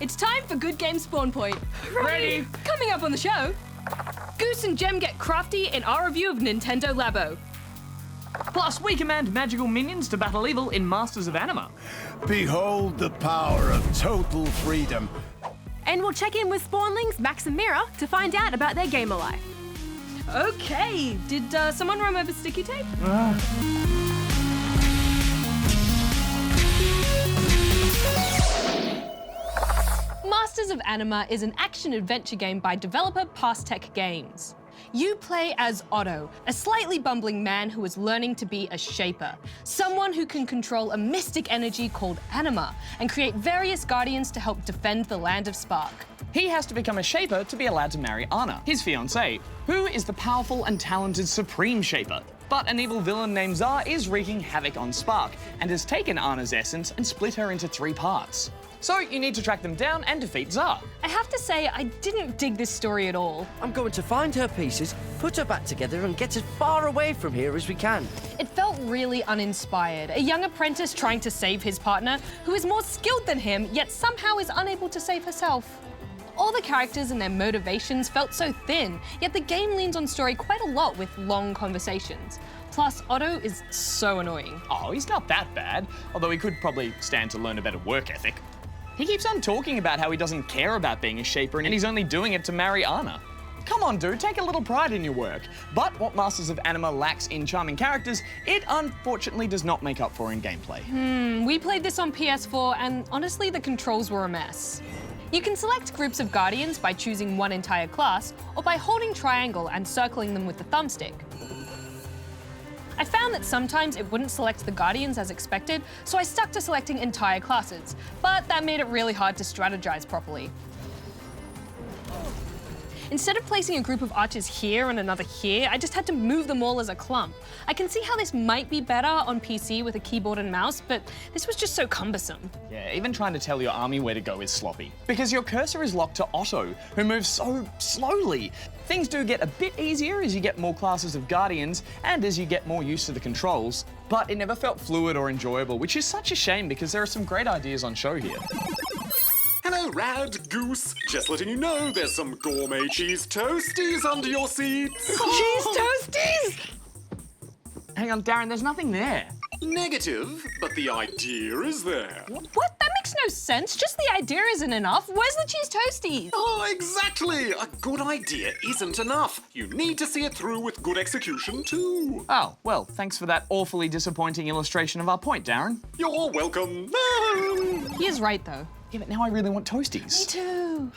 It's time for Good Game Spawn Point. Ready. Coming up on the show, Goose and Gem get crafty in our review of Nintendo Labo. Plus, we command magical minions to battle evil in Masters of Anima. Behold the power of total freedom. And we'll check in with Spawnlings Max and Mira to find out about their gamer life. Okay, did someone remember sticky tape? Masters of Anima is an action-adventure game by developer Pastech Games. You play as Otto, a slightly bumbling man who is learning to be a shaper, someone who can control a mystic energy called anima and create various guardians to help defend the land of Spark. He has to become a shaper to be allowed to marry Anna, his fiancée, who is the powerful and talented Supreme Shaper. But an evil villain named Zar is wreaking havoc on Spark and has taken Anna's essence and split her into 3 parts. So you need to track them down and defeat Zar. I have to say, I didn't dig this story at all. I'm going to find her pieces, put her back together and get as far away from here as we can. It felt really uninspired. A young apprentice trying to save his partner, who is more skilled than him, yet somehow is unable to save herself. All the characters and their motivations felt so thin, yet the game leans on story quite a lot with long conversations. Plus, Otto is so annoying. Oh, he's not that bad, although he could probably stand to learn a better work ethic. He keeps on talking about how he doesn't care about being a shaper and he's only doing it to marry Anna. Come on, dude, take a little pride in your work. But what Masters of Anima lacks in charming characters, it unfortunately does not make up for in gameplay. We played this on PS4 and honestly the controls were a mess. You can select groups of guardians by choosing one entire class or by holding triangle and circling them with the thumbstick. I found that sometimes it wouldn't select the guardians as expected, so I stuck to selecting entire classes, but that made it really hard to strategize properly. Instead of placing a group of archers here and another here, I just had to move them all as a clump. I can see how this might be better on PC with a keyboard and mouse, but this was just so cumbersome. Yeah, even trying to tell your army where to go is sloppy. Because your cursor is locked to Otto, who moves so slowly. Things do get a bit easier as you get more classes of guardians and as you get more used to the controls, but it never felt fluid or enjoyable, which is such a shame because there are some great ideas on show here. Hello, Rad Goose. Just letting you know there's some gourmet cheese toasties under your seats. Cheese toasties! Hang on, Darren, there's nothing there. Negative, but the idea is there. What? That makes no sense. Just the idea isn't enough. Where's the cheese toasties? Oh, exactly. A good idea isn't enough. You need to see it through with good execution, too. Oh, well, thanks for that awfully disappointing illustration of our point, Darren. You're welcome. He is right, though. Yeah, but now I really want toasties. Me too.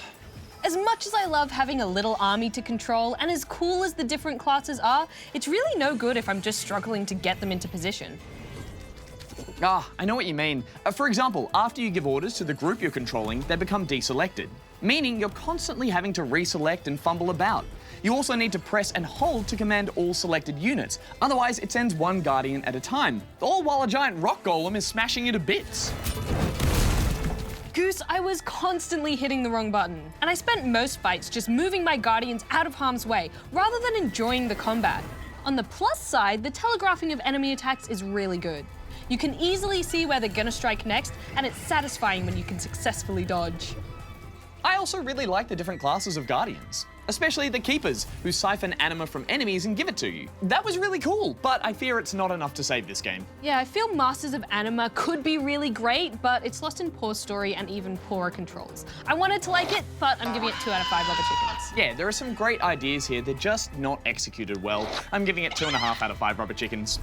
As much as I love having a little army to control, and as cool as the different classes are, it's really no good if I'm just struggling to get them into position. Ah, I know what you mean. For example, after you give orders to the group you're controlling, they become deselected, meaning you're constantly having to reselect and fumble about. You also need to press and hold to command all selected units, otherwise it sends one guardian at a time, all while a giant rock golem is smashing you to bits. Goose, I was constantly hitting the wrong button, and I spent most fights just moving my guardians out of harm's way, rather than enjoying the combat. On the plus side, the telegraphing of enemy attacks is really good. You can easily see where they're gonna strike next, and it's satisfying when you can successfully dodge. I also really like the different classes of guardians, especially the keepers, who siphon anima from enemies and give it to you. That was really cool, but I fear it's not enough to save this game. Yeah, I feel Masters of Anima could be really great, but it's lost in poor story and even poorer controls. I wanted to like it, but I'm giving it 2 out of 5 rubber chickens. Yeah, there are some great ideas here, they're just not executed well. I'm giving it 2.5 out of 5 rubber chickens.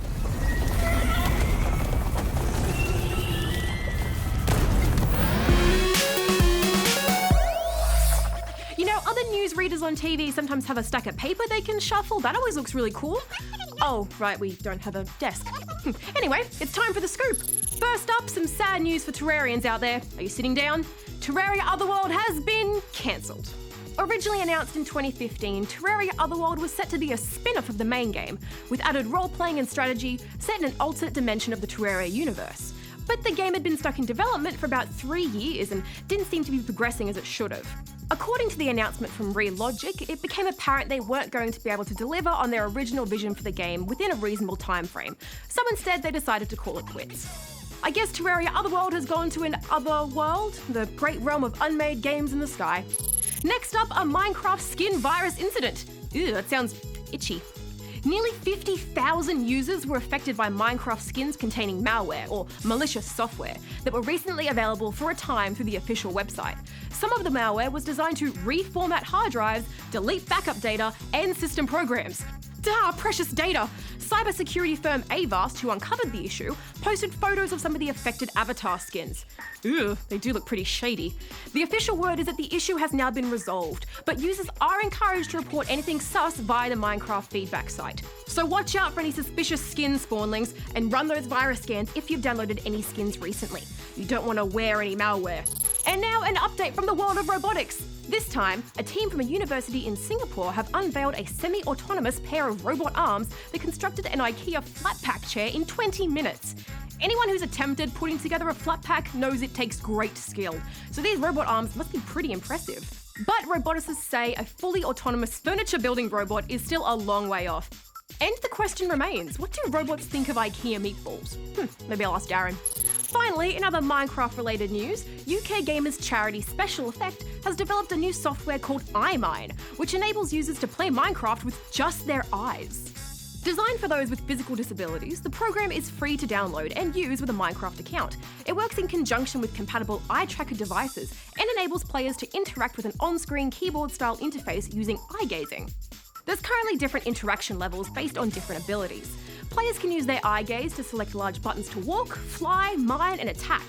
You know, other newsreaders on TV sometimes have a stack of paper they can shuffle. That always looks really cool. Oh, right, we don't have a desk. Anyway, it's time for the scoop. First up, some sad news for Terrarians out there. Are you sitting down? Terraria Otherworld has been cancelled. Originally announced in 2015, Terraria Otherworld was set to be a spin-off of the main game, with added role-playing and strategy set in an alternate dimension of the Terraria universe. But the game had been stuck in development for about 3 years and didn't seem to be progressing as it should have. According to the announcement from Relogic, it became apparent they weren't going to be able to deliver on their original vision for the game within a reasonable time frame, so instead they decided to call it quits. I guess Terraria Otherworld has gone to an other world, the great realm of unmade games in the sky. Next up, a Minecraft skin virus incident. Ew, that sounds itchy. Nearly 50,000 users were affected by Minecraft skins containing malware or malicious software that were recently available for a time through the official website. Some of the malware was designed to reformat hard drives, delete backup data, and system programs. Precious data! Cybersecurity firm Avast, who uncovered the issue, posted photos of some of the affected avatar skins. Ew, they do look pretty shady. The official word is that the issue has now been resolved, but users are encouraged to report anything sus via the Minecraft feedback site. So watch out for any suspicious skin spawnlings and run those virus scans if you've downloaded any skins recently. You don't want to wear any malware. And now an update from the world of robotics. This time, a team from a university in Singapore have unveiled a semi-autonomous pair of robot arms that constructed an IKEA flat pack chair in 20 minutes. Anyone who's attempted putting together a flat pack knows it takes great skill, so these robot arms must be pretty impressive. But roboticists say a fully autonomous furniture building robot is still a long way off. And the question remains, what do robots think of IKEA meatballs? Maybe I'll ask Darren. Finally, in other Minecraft-related news, UK gamers charity Special Effect has developed a new software called iMine, which enables users to play Minecraft with just their eyes. Designed for those with physical disabilities, the program is free to download and use with a Minecraft account. It works in conjunction with compatible eye tracker devices and enables players to interact with an on-screen keyboard-style interface using eye gazing. There's currently different interaction levels based on different abilities. Players can use their eye gaze to select large buttons to walk, fly, mine, and attack.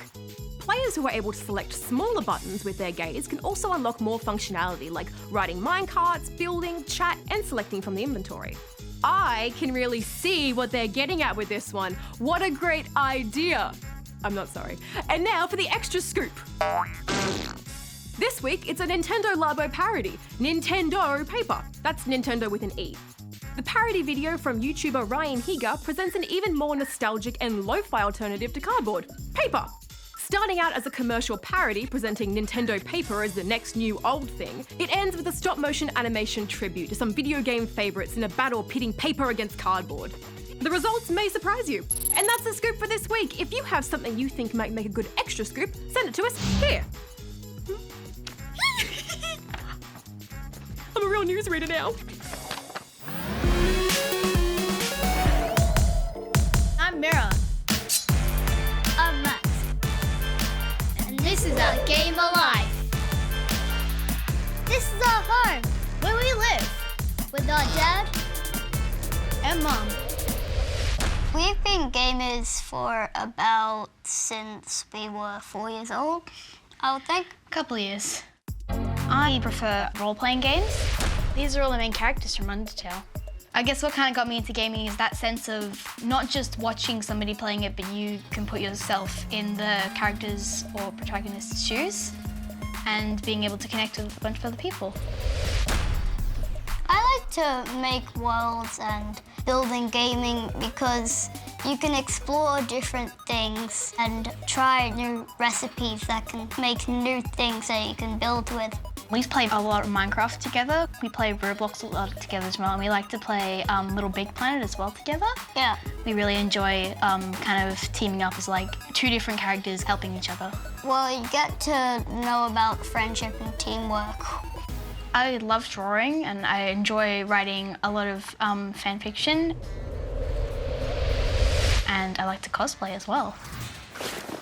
Players who are able to select smaller buttons with their gaze can also unlock more functionality like riding minecarts, building, chat, and selecting from the inventory. I can really see what they're getting at with this one. What a great idea! I'm not sorry. And now for the extra scoop. This week, it's a Nintendo Labo parody, Nintendo Paper. That's Nintendo with an E. The parody video from YouTuber Ryan Higa presents an even more nostalgic and lo-fi alternative to cardboard, paper. Starting out as a commercial parody presenting Nintendo Paper as the next new old thing, it ends with a stop-motion animation tribute to some video game favourites in a battle pitting paper against cardboard. The results may surprise you. And that's the scoop for this week. If you have something you think might make a good extra scoop, send it to us here. I'm a real newsreader now. I'm Mira. I'm Max. And this is our game of life. This is our home, where we live, with our dad and mum. We've been gamers for about since we were 4 years old, I would think. A couple of years. I prefer role-playing games. These are all the main characters from Undertale. I guess what kind of got me into gaming is that sense of not just watching somebody playing it, but you can put yourself in the characters or protagonists' shoes and being able to connect with a bunch of other people. I like to make worlds and build in gaming because you can explore different things and try new recipes that can make new things that you can build with. We play a lot of Minecraft together. We play Roblox a lot together as well, and we like to play Little Big Planet as well together. Yeah. We really enjoy kind of teaming up as like two different characters helping each other. Well, you get to know about friendship and teamwork. I love drawing and I enjoy writing a lot of fan fiction. And I like to cosplay as well.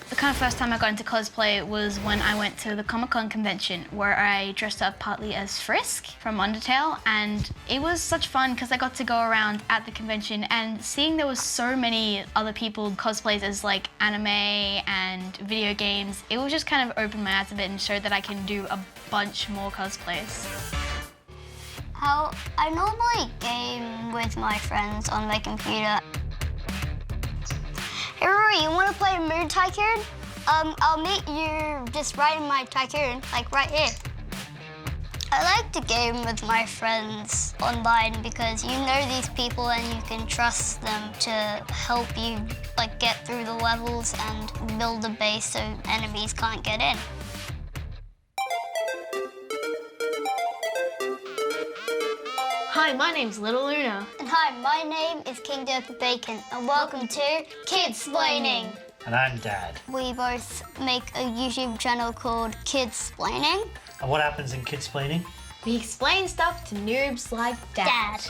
The kind of first time I got into cosplay was when I went to the Comic-Con convention where I dressed up partly as Frisk from Undertale, and it was such fun because I got to go around at the convention and seeing there was so many other people cosplays as like anime and video games, it was just kind of opened my eyes a bit and showed that I can do a bunch more cosplays. How I normally game with my friends on my computer. Hey Rory, you want to play Moon Tycoon? I'll meet you just right in my Tycoon, like right here. I like to game with my friends online because you know these people and you can trust them to help you like get through the levels and build a base so enemies can't get in. Hi, my name's Little Luna. And hi, my name is King Derpy Bacon, and welcome to Kidsplaining. And I'm Dad. We both make a YouTube channel called Kidsplaining. And what happens in Kidsplaining? We explain stuff to noobs like Dad.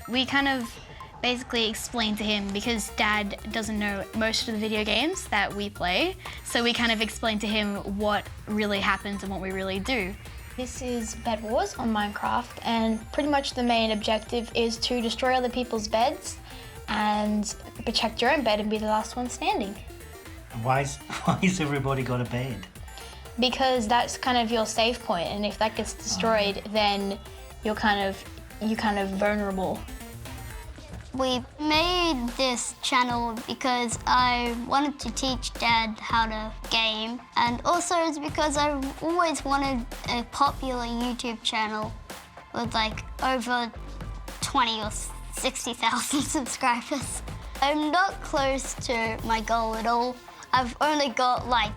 We kind of basically explain to him, because Dad doesn't know most of the video games that we play, so we kind of explain to him what really happens and what we really do. This is Bed Wars on Minecraft, and pretty much the main objective is to destroy other people's beds and protect your own bed and be the last one standing. And why's everybody got a bed? Because that's kind of your safe point, and if that gets destroyed, then you're kind of vulnerable. We made this channel because I wanted to teach Dad how to game, and also it's because I always wanted a popular YouTube channel with like over 20 or 60,000 subscribers. I'm not close to my goal at all. I've only got like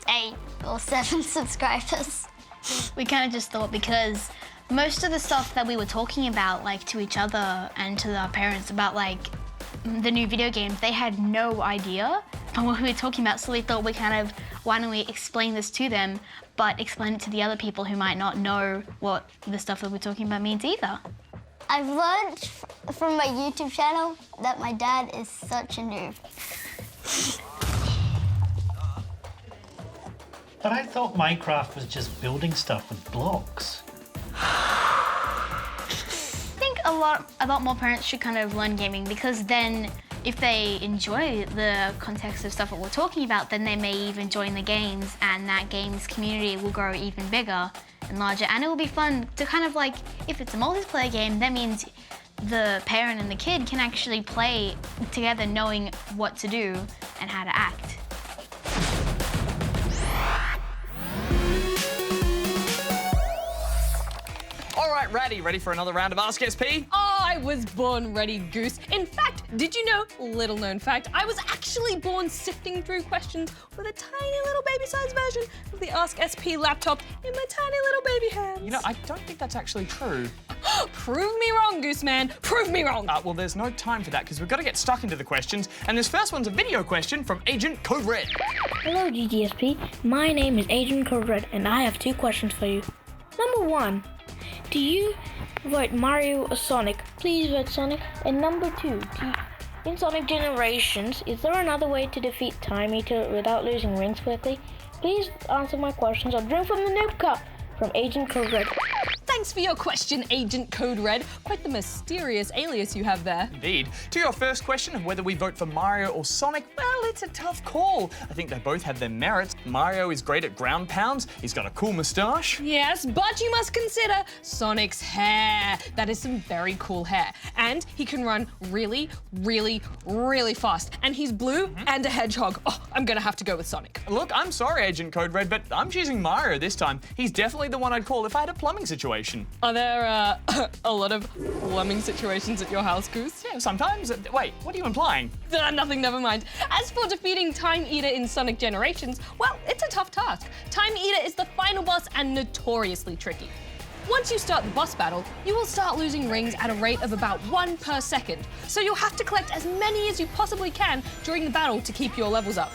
8 or 7 subscribers. We kind of just thought, because most of the stuff that we were talking about, like to each other and to our parents about like the new video games, they had no idea on what we were talking about. So we thought, why don't we explain this to them, but explain it to the other people who might not know what the stuff that we're talking about means either. I've learned from my YouTube channel that my dad is such a noob. But I thought Minecraft was just building stuff with blocks. I think a lot more parents should kind of learn gaming, because then if they enjoy the context of stuff that we're talking about, then they may even join the games, and that games community will grow even bigger and larger. And it will be fun to kind of like, if it's a multiplayer game, that means the parent and the kid can actually play together knowing what to do and how to act. All right, Ratty, ready for another round of Ask SP? Oh, I was born ready, Goose. In fact, did you know, little known fact, I was actually born sifting through questions with a tiny little baby-sized version of the Ask SP laptop in my tiny little baby hands. You know, I don't think that's actually true. Prove me wrong, Goose Man. Prove me wrong. Well, there's no time for that, because we've got to get stuck into the questions. And this first one's a video question from Agent Code Red. Hello, GGSP. My name is Agent Code Red, and I have 2 questions for you. Number 1. Do you vote Mario or Sonic? Please vote Sonic. And number 2, in Sonic Generations, is there another way to defeat Time Eater without losing rings quickly? Please answer my questions or drink from the noob cup. From Agent Code Red. Thanks for your question, Agent Code Red. Quite the mysterious alias you have there. Indeed. To your first question of whether we vote for Mario or Sonic, well, it's a tough call. I think they both have their merits. Mario is great at ground pounds. He's got a cool moustache. Yes, but you must consider Sonic's hair. That is some very cool hair. And he can run really, really, really fast. And he's blue and a hedgehog. Oh, I'm gonna have to go with Sonic. Look, I'm sorry, Agent Code Red, but I'm choosing Mario this time. He's definitely the one I'd call if I had a plumbing situation. Are there a lot of plumbing situations at your house, Goose? Yeah, sometimes. Wait, what are you implying? Nothing, never mind. As for defeating Time Eater in Sonic Generations, well, it's a tough task. Time Eater is the final boss and notoriously tricky. Once you start the boss battle, you will start losing rings at a rate of about 1 per second. So you'll have to collect as many as you possibly can during the battle to keep your levels up.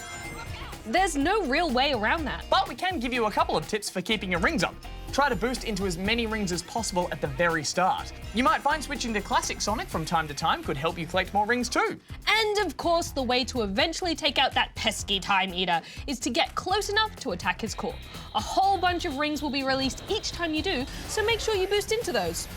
There's no real way around that. But we can give you a couple of tips for keeping your rings up. Try to boost into as many rings as possible at the very start. You might find switching to Classic Sonic from time to time could help you collect more rings too. And of course, the way to eventually take out that pesky Time Eater is to get close enough to attack his core. A whole bunch of rings will be released each time you do, so make sure you boost into those.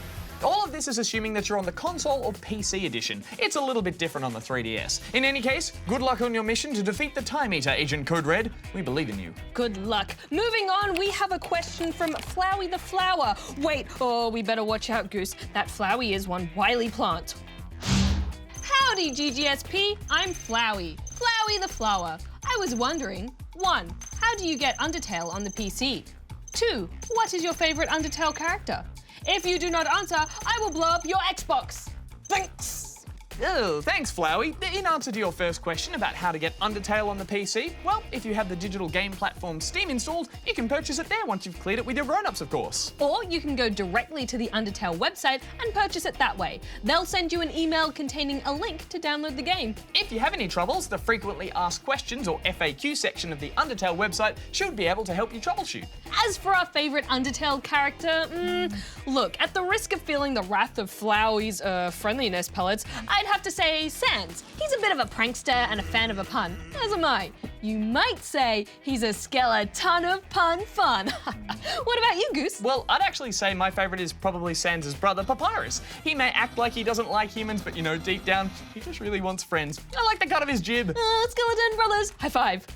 All of this is assuming that you're on the console or PC edition. It's a little bit different on the 3DS. In any case, good luck on your mission to defeat the Time Eater, Agent Code Red. We believe in you. Good luck. Moving on, we have a question from Flowey the Flower. Wait, oh, we better watch out, Goose. That Flowey is one wily plant. Howdy, GGSP. I'm Flowey. Flowey the Flower. I was wondering, 1, how do you get Undertale on the PC? 2, what is your favorite Undertale character? If you do not answer, I will blow up your Xbox. Thanks. Oh, thanks, Flowey. In answer to your first question about how to get Undertale on the PC, well, if you have the digital game platform Steam installed, you can purchase it there once you've cleared it with your grown-ups, of course. Or you can go directly to the Undertale website and purchase it that way. They'll send you an email containing a link to download the game. If you have any troubles, the frequently asked questions or FAQ section of the Undertale website should be able to help you troubleshoot. As for our favourite Undertale character, look, at the risk of feeling the wrath of Flowey's friendliness pellets, I'd have to say Sans. He's a bit of a prankster and a fan of a pun, as am I. You might say he's a skeleton of pun fun. What about you, Goose? Well, I'd actually say my favourite is probably Sans' brother, Papyrus. He may act like he doesn't like humans, but you know, deep down, he just really wants friends. I like the cut of his jib. Skeleton brothers, high five.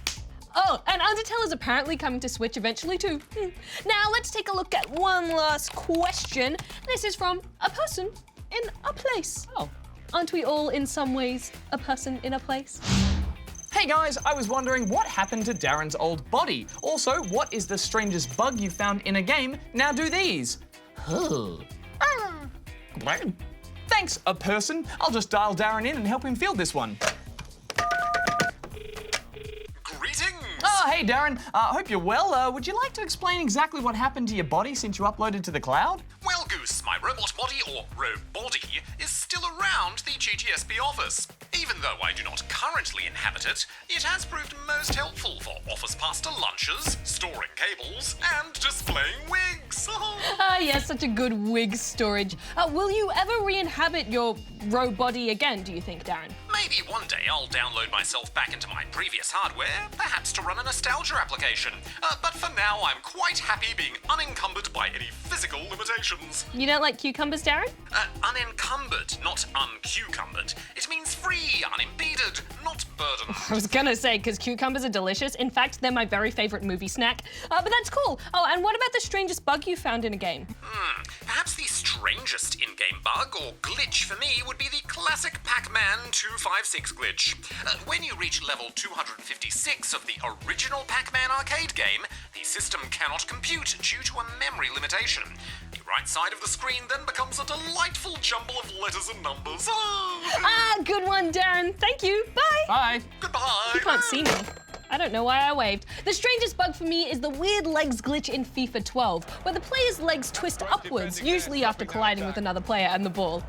Oh, and Undertale is apparently coming to Switch eventually too. Now let's take a look at one last question. This is from a person in a place. Oh. Aren't we all in some ways a person in a place? Hey guys, I was wondering what happened to Darren's old body? Also, what is the strangest bug you found in a game? Now do these. Thanks, a person. I'll just dial Darren in and help him field this one. Greetings! Oh, hey Darren. Hope you're well. Would you like to explain exactly what happened to your body since you uploaded to the cloud? Well, Goose, my robot body, or robody, is still around the GGSP office. Even though I do not currently inhabit it, it has proved most helpful for office pasta lunches, storing cables, and displaying wigs. Yes, such a good wig storage. Will you ever re-inhabit your body again, do you think, Darren? Maybe one day I'll download myself back into my previous hardware, perhaps to run a nostalgia application. But for now, I'm quite happy being unencumbered by any physical limitations. You don't like cucumbers, Darren? Unencumbered, not uncucumbered. It means free, unimpeded, not burdened. I was gonna say, because cucumbers are delicious. In fact, they're my very favourite movie snack. But that's cool. Oh, and what about the strangest bug you found in a game? Perhaps the strangest in-game bug or glitch for me would be the classic Pac-Man 256 glitch. When you reach level 256 of the original Pac-Man arcade game, the system cannot compute due to a memory limitation. The right side of the screen then becomes a delightful jumble of letters and numbers. Good one, Darren. Thank you. Bye. Bye. Goodbye. You can't see me. I don't know why I waved. The strangest bug for me is the weird legs glitch in FIFA 12, where the player's legs twist upwards, usually after colliding with another player and the ball.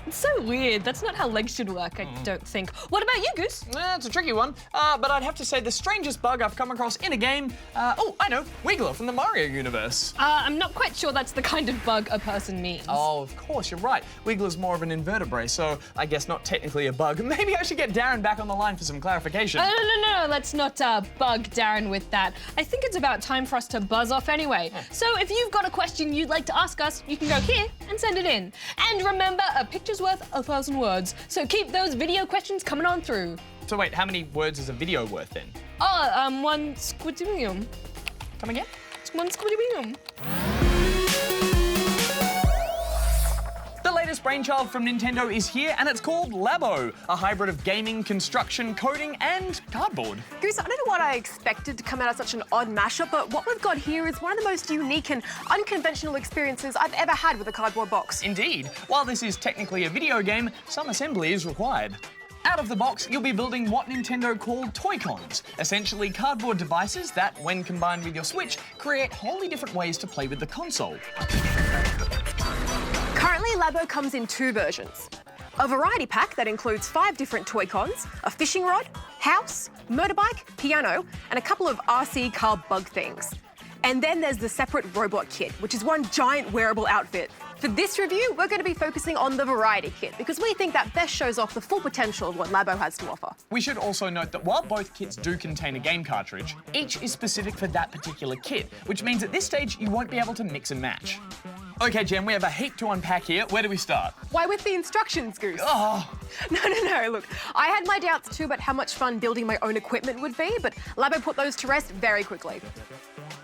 It's so weird. That's not how legs should work, I don't think. What about you, Goose? It's a tricky one, but I'd have to say the strangest bug I've come across in a game, I know, Wiggler from the Mario universe. I'm not quite sure that's the kind of bug a person means. Oh, of course, you're right. Wiggler's more of an invertebrate, so I guess not technically a bug. Maybe I should get Darren back on the line for some clarification. No, let's not bug Darren with that. I think it's about time for us to buzz off anyway. So if you've got a question you'd like to ask us, you can go here and send it in. And remember, a picture's worth 1,000 words, so keep those video questions coming on through. So wait, how many words is a video worth then? One squidimium. Come again? One squidimium. The latest brainchild from Nintendo is here, and it's called Labo, a hybrid of gaming, construction, coding, and cardboard. Goose, I don't know what I expected to come out of such an odd mashup, but what we've got here is one of the most unique and unconventional experiences I've ever had with a cardboard box. Indeed. While this is technically a video game, some assembly is required. Out of the box, you'll be building what Nintendo called Toy-Cons, essentially cardboard devices that, when combined with your Switch, create wholly different ways to play with the console. Currently, Labo comes in 2 versions. A variety pack that includes 5 different Toy-Cons, a fishing rod, house, motorbike, piano, and a couple of RC car bug things. And then there's the separate robot kit, which is one giant wearable outfit. For this review, we're going to be focusing on the variety kit because we think that best shows off the full potential of what Labo has to offer. We should also note that while both kits do contain a game cartridge, each is specific for that particular kit, which means at this stage you won't be able to mix and match. Okay, Jem, we have a heap to unpack here. Where do we start? Why, with the instructions, Goose. Oh. No. Look, I had my doubts too about how much fun building my own equipment would be, but Labo put those to rest very quickly.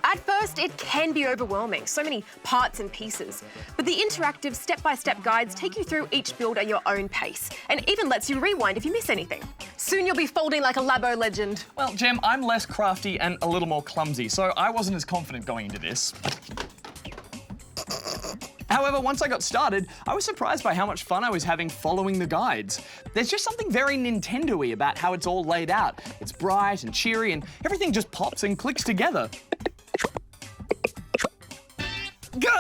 At first, it can be overwhelming, so many parts and pieces. But the interactive step-by-step guides take you through each build at your own pace, and even lets you rewind if you miss anything. Soon you'll be folding like a Labo legend. Well, Jem, I'm less crafty and a little more clumsy, so I wasn't as confident going into this. However, once I got started, I was surprised by how much fun I was having following the guides. There's just something very Nintendo-y about how it's all laid out. It's bright and cheery and everything just pops and clicks together.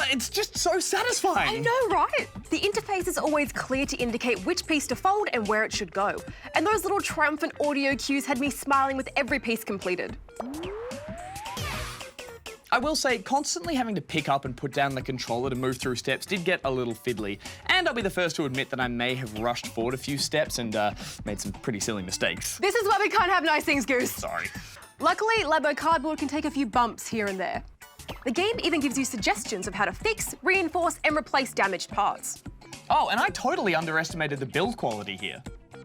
It's just so satisfying. I know, right? The interface is always clear to indicate which piece to fold and where it should go. And those little triumphant audio cues had me smiling with every piece completed. I will say, constantly having to pick up and put down the controller to move through steps did get a little fiddly. And I'll be the first to admit that I may have rushed forward a few steps and made some pretty silly mistakes. This is why we can't have nice things, Goose. Sorry. Luckily, Labo cardboard can take a few bumps here and there. The game even gives you suggestions of how to fix, reinforce, and replace damaged parts. Oh, and I totally underestimated the build quality here.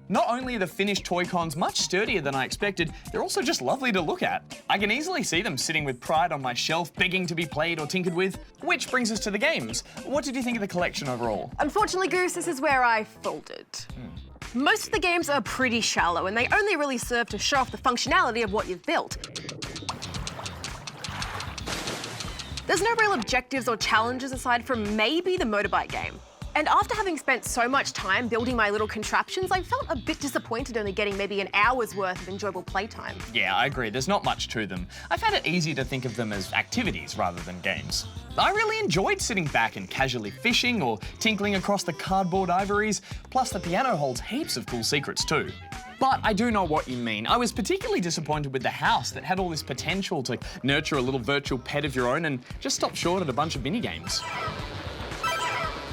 Not only are the finished Toy-Cons much sturdier than I expected, they're also just lovely to look at. I can easily see them sitting with pride on my shelf, begging to be played or tinkered with. Which brings us to the games. What did you think of the collection overall? Unfortunately, Goose, this is where I folded. Most of the games are pretty shallow, and they only really serve to show off the functionality of what you've built. There's no real objectives or challenges aside from maybe the motorbike game. And after having spent so much time building my little contraptions, I felt a bit disappointed only getting maybe an hour's worth of enjoyable playtime. Yeah, I agree. There's not much to them. I found it easy to think of them as activities rather than games. I really enjoyed sitting back and casually fishing or tinkling across the cardboard ivories, plus the piano holds heaps of cool secrets too. But I do know what you mean. I was particularly disappointed with the house that had all this potential to nurture a little virtual pet of your own and just stopped short at a bunch of mini-games.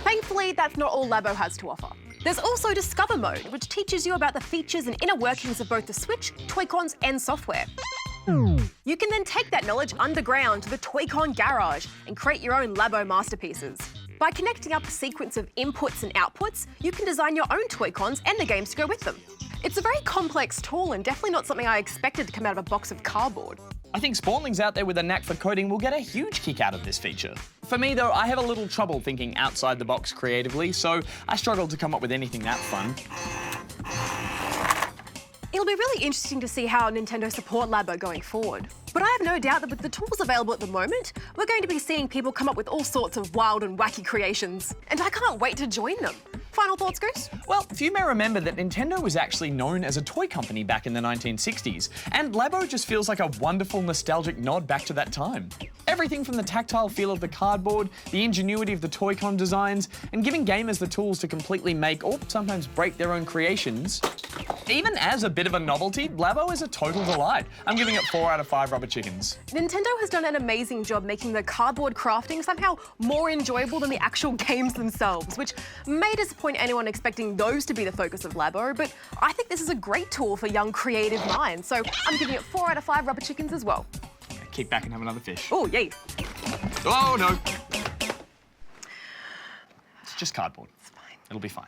Thankfully, that's not all Labo has to offer. There's also Discover Mode, which teaches you about the features and inner workings of both the Switch, Toy-Cons, and software. You can then take that knowledge underground to the Toy-Con garage and create your own Labo masterpieces. By connecting up a sequence of inputs and outputs, you can design your own Toy-Cons and the games to go with them. It's a very complex tool and definitely not something I expected to come out of a box of cardboard. I think spawnlings out there with a knack for coding will get a huge kick out of this feature. For me though, I have a little trouble thinking outside the box creatively, so I struggled to come up with anything that fun. It'll be really interesting to see how Nintendo support Labo going forward. But I have no doubt that with the tools available at the moment, we're going to be seeing people come up with all sorts of wild and wacky creations. And I can't wait to join them. Final thoughts, Goose? Well, few may remember that Nintendo was actually known as a toy company back in the 1960s, and Labo just feels like a wonderful nostalgic nod back to that time. Everything from the tactile feel of the cardboard, the ingenuity of the Toy-Con designs, and giving gamers the tools to completely make or sometimes break their own creations. Even as a bit of a novelty, Labo is a total delight. I'm giving it 4 out of 5 rubber chickens. Nintendo has done an amazing job making the cardboard crafting somehow more enjoyable than the actual games themselves, which may disappoint anyone expecting those to be the focus of Labo, but I think this is a great tool for young creative minds, so I'm giving it 4 out of 5 rubber chickens as well. Kick back and have another fish. Oh, yay. Oh, no. It's just cardboard. It's fine. It'll be fine.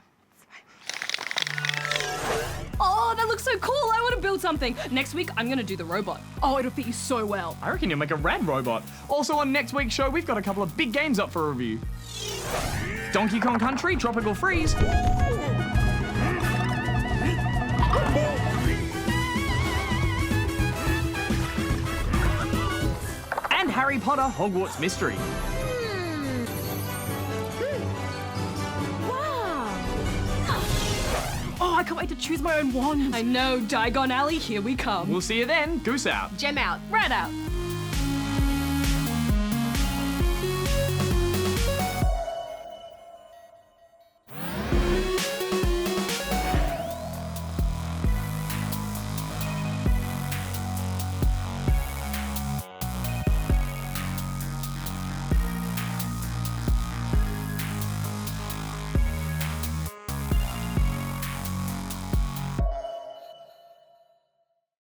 Oh, that looks so cool. I want to build something. Next week, I'm going to do the robot. Oh, it'll fit you so well. I reckon you'll make a rad robot. Also on next week's show, we've got a couple of big games up for review. Donkey Kong Country, Tropical Freeze. And Harry Potter Hogwarts Mystery. Oh, I can't wait to choose my own wand. I know, Diagon Alley, here we come. We'll see you then. Goose out. Gem out. Rat out.